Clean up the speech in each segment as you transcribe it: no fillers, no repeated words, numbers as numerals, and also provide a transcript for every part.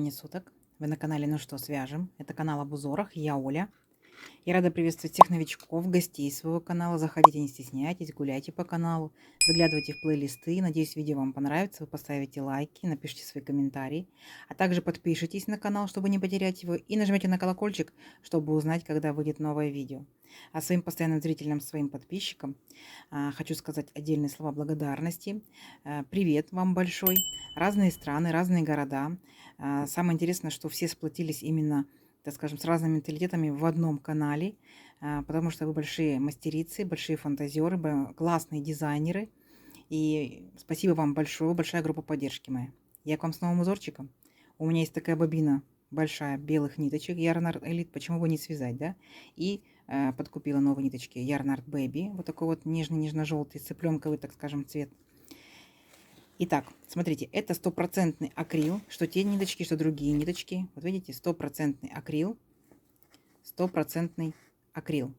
времени суток. Вы на канале «Ну что, свяжем». Это канал об узорах. Я Оля. Я рада приветствовать всех новичков, гостей своего канала. Заходите, не стесняйтесь, гуляйте по каналу, заглядывайте в плейлисты. Надеюсь, видео вам понравится. Вы поставите лайки, напишите свои комментарии. А также подпишитесь на канал, чтобы не потерять его. И нажмите на колокольчик, чтобы узнать, когда выйдет новое видео. А своим постоянным зрителям, своим подписчикам хочу сказать отдельные слова благодарности. Привет вам большой. Разные страны, разные города. Самое интересное, что все сплотились именно, так скажем, с разными менталитетами в одном канале, потому что вы большие мастерицы, большие фантазеры, классные дизайнеры. И спасибо вам большое, большая группа поддержки моя. Я к вам с новым узорчиком. У меня есть такая бобина большая белых ниточек Yarnart Elite, почему бы не связать, да? И подкупила новые ниточки Yarnart Baby, вот такой вот нежно-нежно-желтый, цыпленковый, так скажем, цвет. Итак, смотрите, это стопроцентный акрил, что те ниточки, что другие ниточки. Вот видите, стопроцентный акрил, стопроцентный акрил.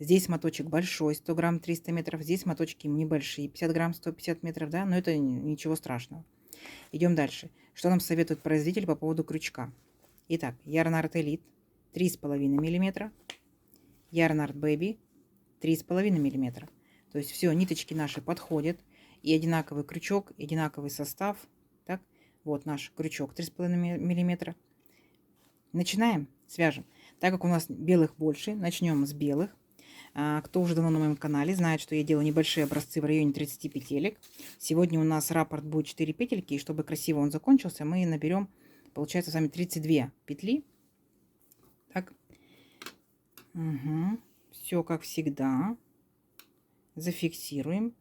Здесь моточек большой, 100 грамм, 300 метров. Здесь моточки небольшие, 50 грамм, 150 метров, да, но это ничего страшного. Идем дальше. Что нам советует производитель по поводу крючка? Итак, Yarnart Elite 3,5 мм, Yarnart Baby 3,5 мм. То есть все, ниточки наши подходят. И одинаковый крючок, одинаковый состав. Так, вот наш крючок 3,5 мм. Начинаем, свяжем. Так как у нас белых больше, начнем с белых. Кто уже давно на моем канале, знает, что я делаю небольшие образцы в районе 30 петелек. Сегодня у нас раппорт будет 4 петельки, и чтобы красиво он закончился, мы наберем, получается, с вами 32 петли. Так, угу. Все как всегда. Зафиксируем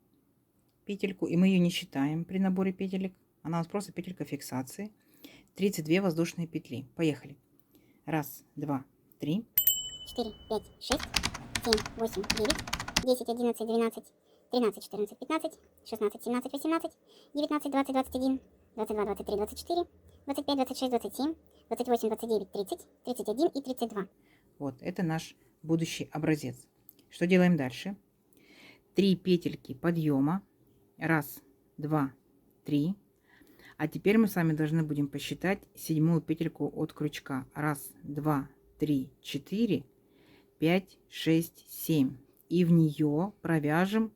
петельку, и мы ее не считаем при наборе петелек. Она у нас просто петелька фиксации. 32 воздушные петли. Поехали. 1, 2, 3, 4, 5, 6, 7, 8, 9, 10, 11, 12, 13, 14, 15, 16, 17, 18, 19, 20, 21, 22, 23, 24, 25, 26, 27, 28, 29, 30, 31 и 32. Вот, это наш будущий образец. Что делаем дальше? 3 петельки подъема. 1, 2, 3. А теперь мы с вами должны будем посчитать 7-ю петельку от крючка. 1, 2, 3, 4, 5, 6, 7. И в нее провяжем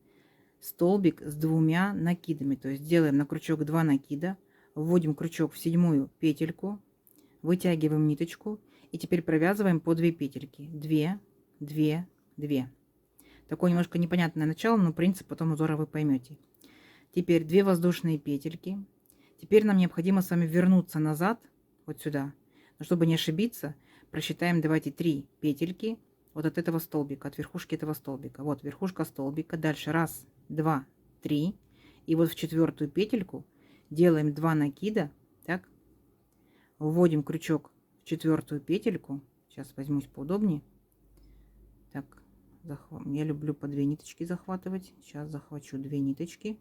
столбик с 2 накидами. То есть делаем на крючок 2 накида, вводим крючок в 7-ю петельку, вытягиваем ниточку и теперь провязываем по 2 петельки. 2, 2, 2. Такое немножко непонятное начало, но принцип потом узора вы поймете. Теперь 2 воздушные петельки. Теперь нам необходимо с вами вернуться назад, вот сюда. Но чтобы не ошибиться, просчитаем, давайте 3 петельки вот от этого столбика, от верхушки этого столбика. Вот верхушка столбика. Дальше 1, 2, 3. И вот в 4-ю петельку делаем 2 накида. Так. Вводим крючок в 4-ю петельку. Сейчас возьмусь поудобнее. Так, я люблю по 2 ниточки захватывать. Сейчас захвачу 2 ниточки.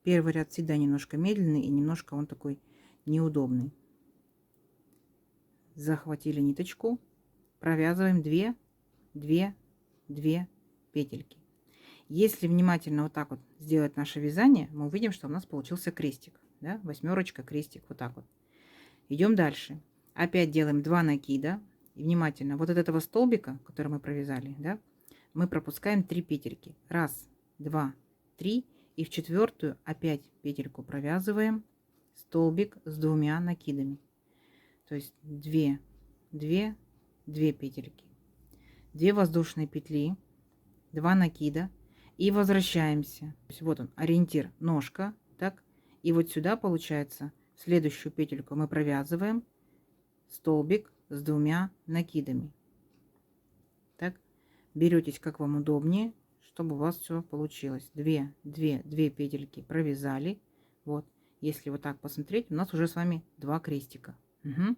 Первый ряд всегда немножко медленный и немножко он такой неудобный. Захватили ниточку, провязываем 2, 2, 2 петельки. Если внимательно вот так вот сделать наше вязание, мы увидим, что у нас получился крестик, да? 8-очка, крестик, вот так вот. Идем дальше. Опять делаем 2 накида. И внимательно, вот от этого столбика, который мы провязали, да, мы пропускаем 3 петельки. 1, 2, 3. И в 4-ю опять петельку провязываем столбик с 2 накидами. То есть 2, 2, 2 петельки. 2 воздушные петли, 2 накида. И возвращаемся. То есть вот он, ориентир, ножка. Так. И вот сюда, получается, следующую петельку мы провязываем столбик с 2 накидами. Так. Беретесь, как вам удобнее, чтобы у вас все получилось. 2, 2, 2 петельки провязали. Вот, если вот так посмотреть, у нас уже с вами 2 крестика. Угу.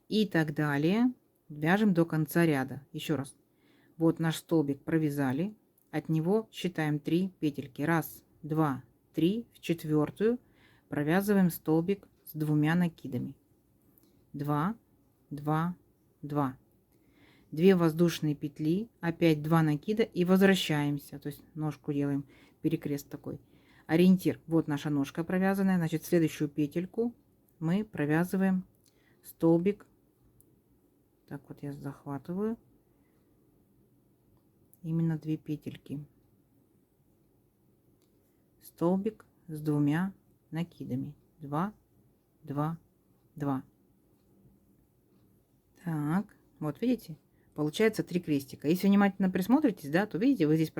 И так далее. Вяжем до конца ряда. Еще раз. Вот наш столбик провязали. От него считаем 3 петельки. 1, 2, 3. В 4-ю провязываем столбик с 2 накидами. 2, 2, 2. 2 воздушные петли, опять 2 накида и возвращаемся. То есть ножку делаем, перекрест такой. Ориентир. Вот наша ножка провязанная. Значит, следующую петельку мы провязываем столбик. Так вот я захватываю именно 2 петельки. Столбик с 2 накидами. 2, 2, 2. Так, вот видите, получается 3 крестика. Если внимательно присмотритесь, да, то видите, вы здесь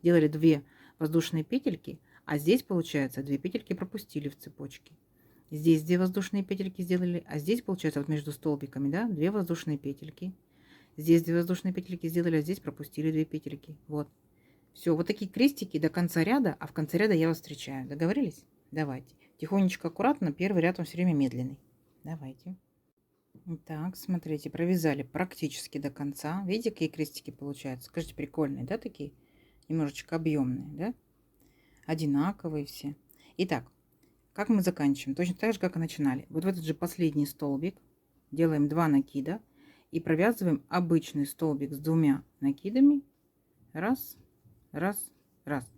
делали 2 воздушные петельки, а здесь получается 2 петельки пропустили в цепочке. Здесь 2 воздушные петельки сделали, а здесь получается вот между столбиками, да, 2 воздушные петельки. Здесь 2 воздушные петельки сделали, а здесь пропустили 2 петельки. Вот. Все, вот такие крестики до конца ряда, а в конце ряда я вас встречаю. Договорились? Давайте. Тихонечко, аккуратно, первый ряд он все время медленный. Давайте. Так, смотрите, провязали практически до конца. Видите, какие крестики получаются? Скажите, прикольные, да, такие? Немножечко объемные, да? Одинаковые все. Итак, как мы заканчиваем? Точно так же, как и начинали. Вот в этот же последний столбик делаем 2 накида и провязываем обычный столбик с 2 накидами. Раз, раз, раз.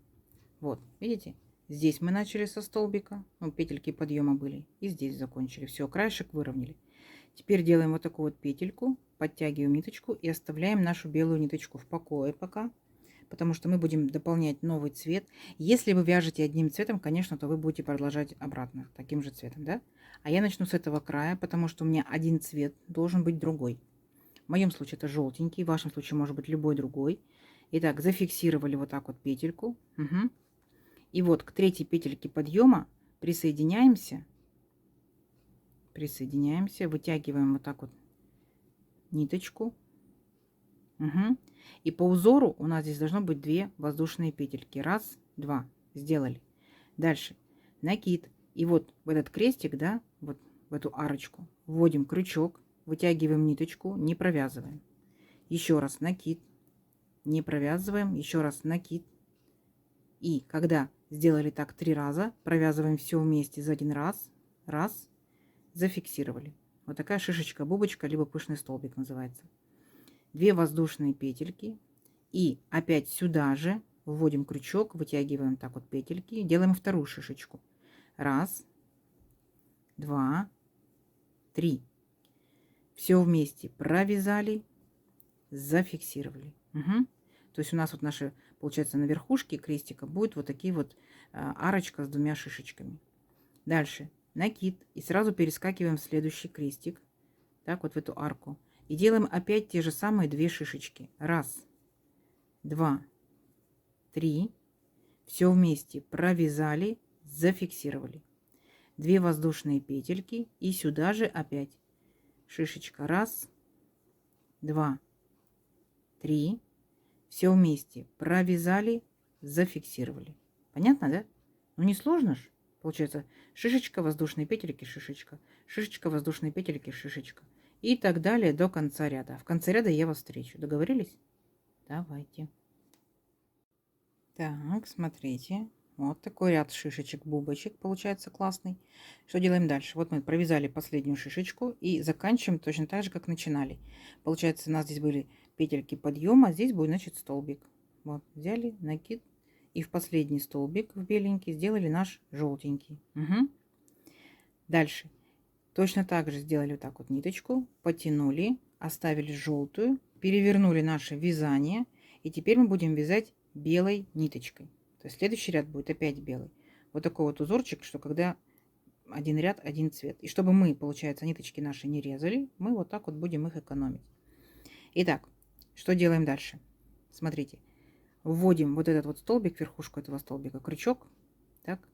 Вот, видите? Здесь мы начали со столбика, ну, петельки подъема были, и здесь закончили. Все, краешек выровняли. Теперь делаем вот такую вот петельку, подтягиваем ниточку и оставляем нашу белую ниточку в покое пока, потому что мы будем дополнять новый цвет. Если вы вяжете одним цветом, конечно, то вы будете продолжать обратно таким же цветом, да? А я начну с этого края, потому что у меня один цвет должен быть другой. В моем случае это желтенький, в вашем случае может быть любой другой. Итак, зафиксировали вот так вот петельку. Угу. И вот к 3-й петельке подъема присоединяемся, вытягиваем вот так вот ниточку. Угу. И по узору у нас здесь должно быть 2 воздушные петельки. Раз, 2. Сделали. Дальше накид. И вот в этот крестик, да, вот в эту арочку вводим крючок, вытягиваем ниточку, не провязываем. Еще раз накид, не провязываем, еще раз накид. И когда сделали так 3 раза, провязываем все вместе за 1 раз. Раз. Зафиксировали. Вот такая шишечка-бубочка, либо пышный столбик называется. 2 воздушные петельки. И опять сюда же вводим крючок, вытягиваем так вот петельки. Делаем вторую шишечку. Раз, 2, 3. Все вместе провязали, зафиксировали. Угу. То есть у нас вот наши, получается, на верхушке крестика будет вот такие вот арочка с 2 шишечками. Дальше накид и сразу перескакиваем в следующий крестик, так вот в эту арку, и делаем опять те же самые 2 шишечки. Раз, 2, 3. Все вместе провязали, зафиксировали. 2 воздушные петельки и сюда же опять шишечка. Раз, 2, 3. Все вместе провязали, зафиксировали. Понятно, да? Ну не сложно ж. Получается шишечка, воздушные петельки, шишечка, шишечка, воздушные петельки, шишечка. И так далее до конца ряда. В конце ряда я вас встречу. Договорились? Давайте. Так, смотрите. Вот такой ряд шишечек-бубочек получается классный. Что делаем дальше? Вот мы провязали последнюю шишечку и заканчиваем точно так же, как начинали. Получается, у нас здесь были петельки подъема, а здесь будет, значит, столбик. Вот, взяли, накид. И в последний столбик в беленький сделали наш желтенький. Угу. Дальше. Точно так же сделали вот так вот ниточку, потянули, оставили желтую, перевернули наше вязание. И теперь мы будем вязать белой ниточкой. То есть следующий ряд будет опять белый. Вот такой вот узорчик, что когда один ряд, один цвет. И чтобы мы, получается, ниточки наши не резали, мы вот так вот будем их экономить. Итак, что делаем дальше? Смотрите. Вводим вот этот вот столбик, верхушку этого столбика, крючок. Так.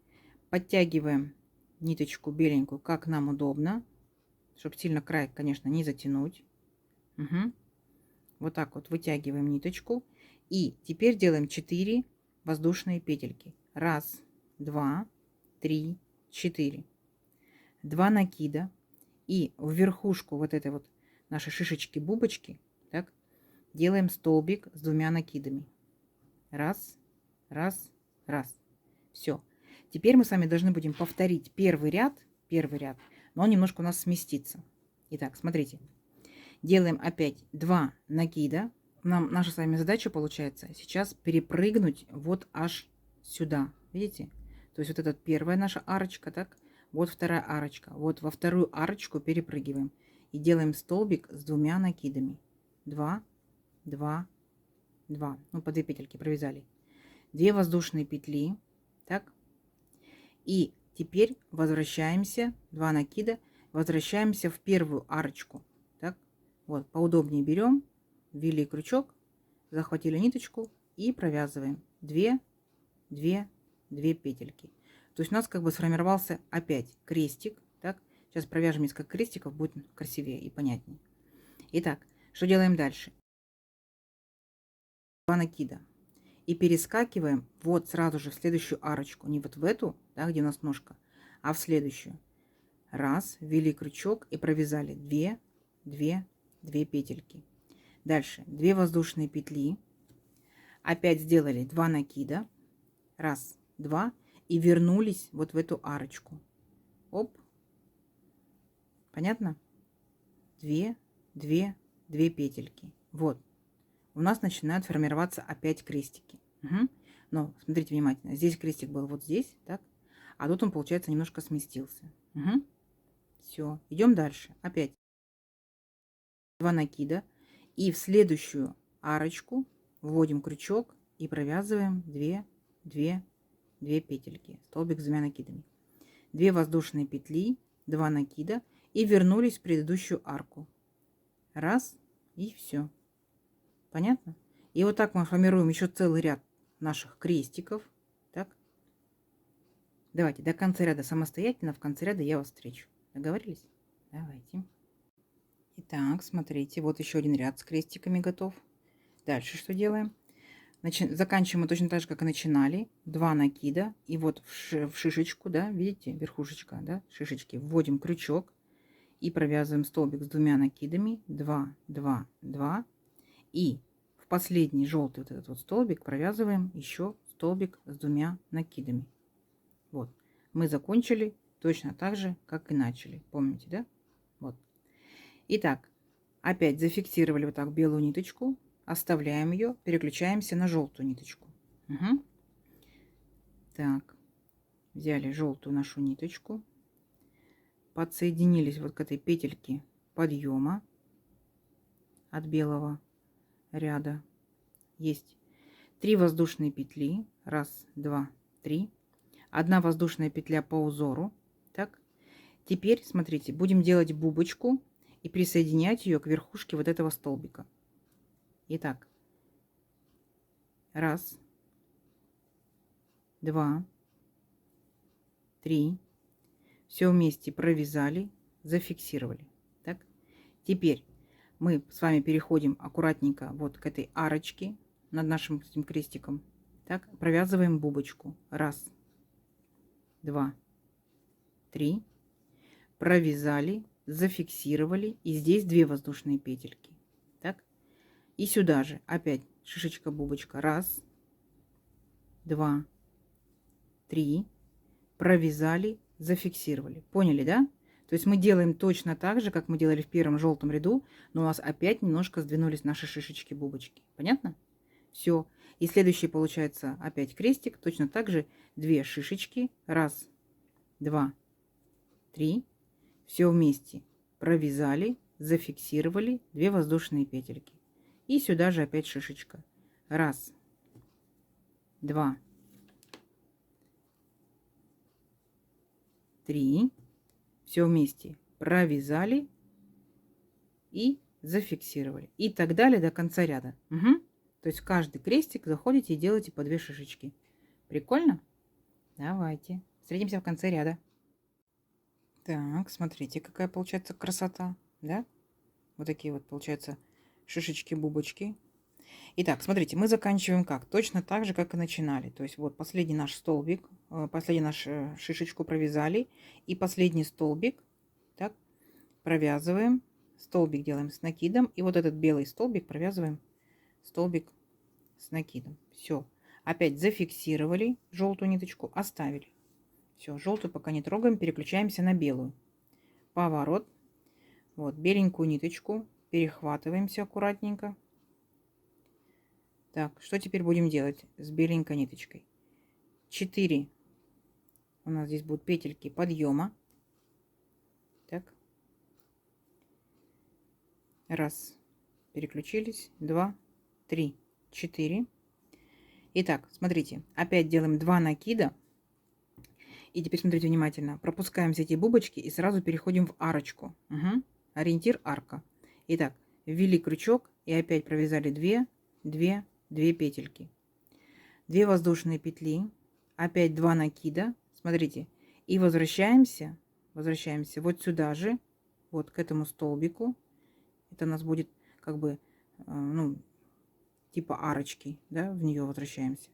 Подтягиваем ниточку беленькую, как нам удобно. Чтобы сильно край, конечно, не затянуть. Угу. Вот так вот вытягиваем ниточку. И теперь делаем 4 воздушные петельки. Раз, 2, 3, 4. 2 накида. И в верхушку вот этой вот нашей шишечки-бубочки, так, делаем столбик с 2 накидами. Раз, раз, раз. Все. Теперь мы с вами должны будем повторить первый ряд, но он немножко у нас сместится. Итак, смотрите. Делаем опять 2 накида. Наша с вами задача получается сейчас перепрыгнуть вот аж сюда. Видите? То есть вот эта первая наша арочка, так, Вот вторая арочка. Вот во вторую арочку перепрыгиваем. И делаем столбик с 2 накидами. 2, 2, 2. Ну, по 2 петельки провязали. 2 воздушные петли. Так. И теперь возвращаемся. 2 накида. Возвращаемся в первую арочку. Так. Вот, поудобнее берем. Ввели крючок. Захватили ниточку. И провязываем. 2, 2, 2 петельки. То есть у нас как бы сформировался опять крестик. Так. Сейчас провяжем несколько крестиков, будет красивее и понятнее. Итак, что делаем дальше? 2 накида. И перескакиваем вот сразу же в следующую арочку. Не вот в эту, да, где у нас ножка, а в следующую. Раз, ввели крючок и провязали 2, 2, 2 петельки. Дальше 2 воздушные петли. Опять сделали 2 накида. Раз, два. И вернулись вот в эту арочку. Оп. Понятно? 2, 2, 2 петельки. Вот. У нас начинают формироваться опять крестики. Угу. Но смотрите внимательно. Здесь крестик был вот здесь, так? А тут он, получается, немножко сместился. Угу. Все. Идем дальше. Опять 2 накида. И в следующую арочку вводим крючок и провязываем 2, 2, 2 петельки. Столбик с 2 накидами. 2 воздушные петли, 2 накида. И вернулись в предыдущую арку. Раз. И все. Понятно? И вот так мы формируем еще целый ряд наших крестиков. Так. Давайте до конца ряда самостоятельно. В конце ряда я вас встречу. Договорились? Давайте. Итак, смотрите, вот еще один ряд с крестиками готов. Дальше что делаем? Заканчиваем мы точно так же, как и начинали. 2 накида. И вот в шишечку, да, видите, верхушечка, да, шишечки, вводим крючок и провязываем столбик с 2 накидами. 2, 2, 2. И в последний желтый вот этот вот столбик провязываем еще столбик с 2 накидами. Вот. Мы закончили точно так же, как и начали. Помните, да? Вот. Итак, опять зафиксировали вот так белую ниточку. Оставляем ее. Переключаемся на желтую ниточку. Угу. Так. Взяли желтую нашу ниточку. Подсоединились вот к этой петельке подъема от белого ряда. Есть 3 воздушные петли. Раз, два, три. 1 воздушная петля по узору. Так. Теперь, смотрите, будем делать бубочку и присоединять ее к верхушке вот этого столбика. Итак. Раз. 2. 3. Все вместе провязали, зафиксировали. Так. Теперь мы с вами переходим аккуратненько вот к этой арочке над нашим этим крестиком. Так, провязываем бубочку. Раз, 2, 3. Провязали, зафиксировали. И здесь 2 воздушные петельки. Так. И сюда же опять шишечка-бубочка. Раз, 2, 3. Провязали, зафиксировали. Поняли, да? То есть мы делаем точно так же, как мы делали в первом желтом ряду, но у нас опять немножко сдвинулись наши шишечки-бубочки. Понятно? Все. И следующий получается опять крестик. Точно так же 2 шишечки. Раз, 2, 3. Все вместе провязали, зафиксировали, 2 воздушные петельки. И сюда же опять шишечка. Раз, 2, 3. Все вместе провязали и зафиксировали. И так далее до конца ряда. Угу. То есть в каждый крестик заходите и делаете по 2 шишечки. Прикольно? Давайте. Встретимся в конце ряда. Так, смотрите, какая получается красота. Да? Вот такие вот получаются шишечки-бубочки. Итак, смотрите, мы заканчиваем как? Точно так же, как и начинали. То есть вот последний наш столбик, последний наш шишечку провязали. И последний столбик, так, провязываем. Столбик делаем с накидом. И вот этот белый столбик провязываем столбик с накидом. Все. Опять зафиксировали желтую ниточку, оставили. Все, желтую пока не трогаем, переключаемся на белую. Поворот. Вот, беленькую ниточку перехватываемся аккуратненько. Так, что теперь будем делать с беленькой ниточкой? 4 у нас здесь будут петельки подъема. Раз. Переключились. 2, 3, 4. Итак, смотрите. Опять делаем 2 накида. И теперь смотрите внимательно. Пропускаем все эти бубочки и сразу переходим в арочку. Угу. Ориентир арка. Итак, ввели крючок и опять провязали 2, 2, 2 петельки. 2 воздушные петли. Опять 2 накида. Смотрите. И возвращаемся вот сюда же. Вот к этому столбику. Это у нас будет как бы, ну, типа арочки. Да, в нее возвращаемся.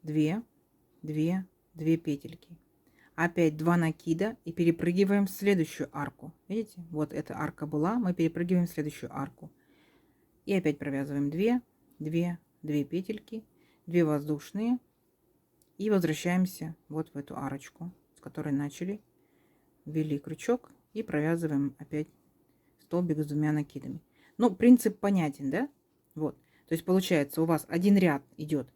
2, 2, 2 петельки. Опять 2 накида и перепрыгиваем в следующую арку. Видите? Вот эта арка была. Мы перепрыгиваем в следующую арку. И опять провязываем 2, 2, 2 петельки. 2 воздушные. И возвращаемся вот в эту арочку, с которой начали. Ввели крючок и провязываем опять столбик с 2 накидами. Ну, принцип понятен, да? Вот. То есть получается у вас один ряд идет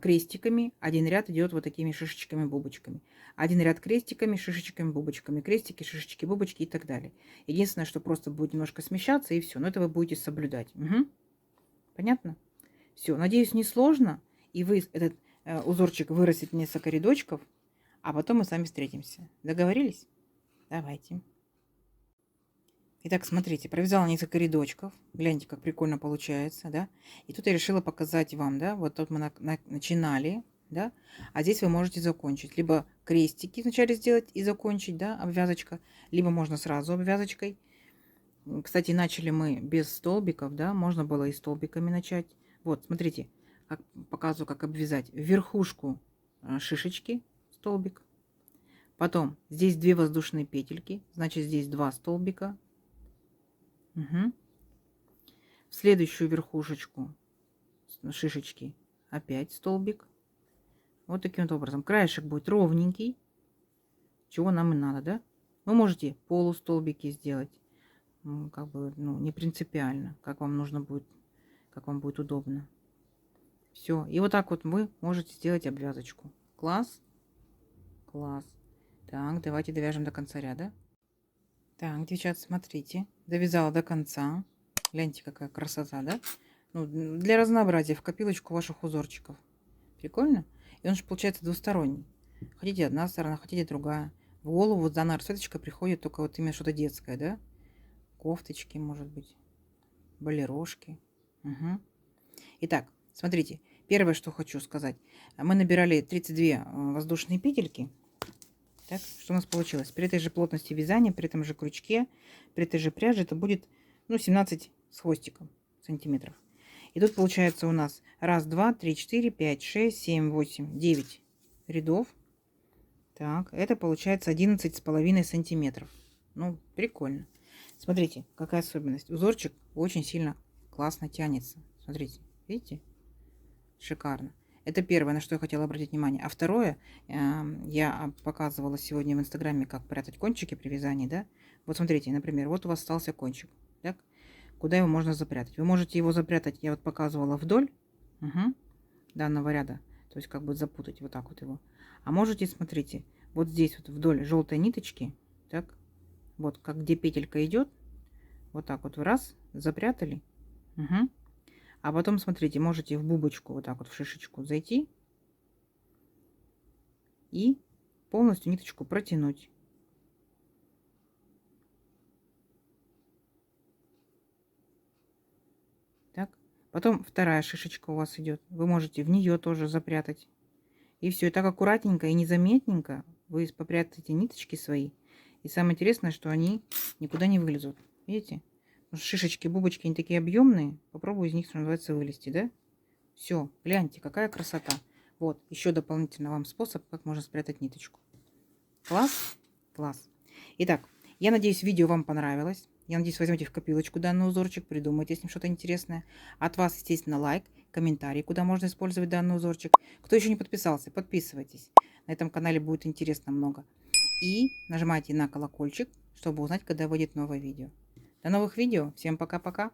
крестиками, один ряд идет вот такими шишечками, бубочками. Один ряд крестиками, шишечками, бубочками. Крестики, шишечки, бубочки и так далее. Единственное, что просто будет немножко смещаться и все. Но это вы будете соблюдать. Угу. Понятно? Все. Надеюсь, не сложно. И вы этот узорчик вырастет несколько рядочков, а потом мы с вами встретимся. Договорились? Давайте. Итак, смотрите, провязала несколько рядочков. Гляньте, как прикольно получается, да? И тут я решила показать вам, да? Вот тут мы начинали, да? А здесь вы можете закончить. Либо крестики вначале сделать и закончить, да, обвязочка. Либо можно сразу обвязочкой. Кстати, начали мы без столбиков, да? Можно было и столбиками начать. Вот, смотрите, как показываю, как обвязать. В верхушку шишечки, столбик. Потом здесь 2 воздушные петельки. Значит, здесь 2 столбика. Угу. В следующую верхушечку шишечки опять столбик. Вот таким вот образом. Краешек будет ровненький, чего нам и надо, да? Вы можете полустолбики сделать, как бы, ну, не принципиально, как вам нужно будет, как вам будет удобно. Все. И вот так вот вы можете сделать обвязочку. Класс. Класс. Так, давайте довяжем до конца ряда. Так, девчат, смотрите. Довязала до конца. Гляньте, какая красота, да? Ну, для разнообразия в копилочку ваших узорчиков. Прикольно? И он же получается двусторонний. Хотите одна сторона, хотите другая. В голову вот данная расцветочка приходит только вот именно что-то детское, да? Кофточки, может быть. Балерошки. Угу. Итак, смотрите. Первое, что хочу сказать. Мы набирали 32 воздушные петельки. Так, что у нас получилось? При этой же плотности вязания, при этом же крючке, при этой же пряже это будет, ну, 17 с хвостиком сантиметров. И тут получается у нас 1, 2, 3, 4, 5, 6, 7, 8, 9 рядов. Так, это получается 11,5 сантиметров. Ну, прикольно. Смотрите, какая особенность. Узорчик очень сильно классно тянется. Смотрите, видите? Шикарно. Это первое, на что я хотела обратить внимание. А второе, я показывала сегодня в Инстаграме, как прятать кончики при вязании, да. Вот смотрите, например, вот у вас остался кончик, так? Куда его можно запрятать? Вы можете его запрятать, я вот показывала вдоль данного ряда, то есть как бы запутать вот так вот его. А можете, смотрите, вот здесь вот вдоль желтой ниточки, так, вот как где петелька идет, вот так вот раз, запрятали. А потом, смотрите, можете в бубочку, вот так вот в шишечку зайти и полностью ниточку протянуть. Так. Потом вторая шишечка у вас идет. Вы можете в нее тоже запрятать. И все. И так аккуратненько и незаметненько вы попрятаете ниточки свои. И самое интересное, что они никуда не вылезут. Видите? Шишечки, бубочки, они такие объемные. Попробую из них, что называется, вылезти, да? Все, гляньте, какая красота. Вот, еще дополнительно вам способ, как можно спрятать ниточку. Класс? Класс. Итак, я надеюсь, видео вам понравилось. Я надеюсь, возьмете в копилочку данный узорчик, придумайте с ним что-то интересное. От вас, естественно, лайк, комментарий, куда можно использовать данный узорчик. Кто еще не подписался, подписывайтесь. На этом канале будет интересно много. И нажимайте на колокольчик, чтобы узнать, когда выйдет новое видео. До новых видео. Всем пока-пока.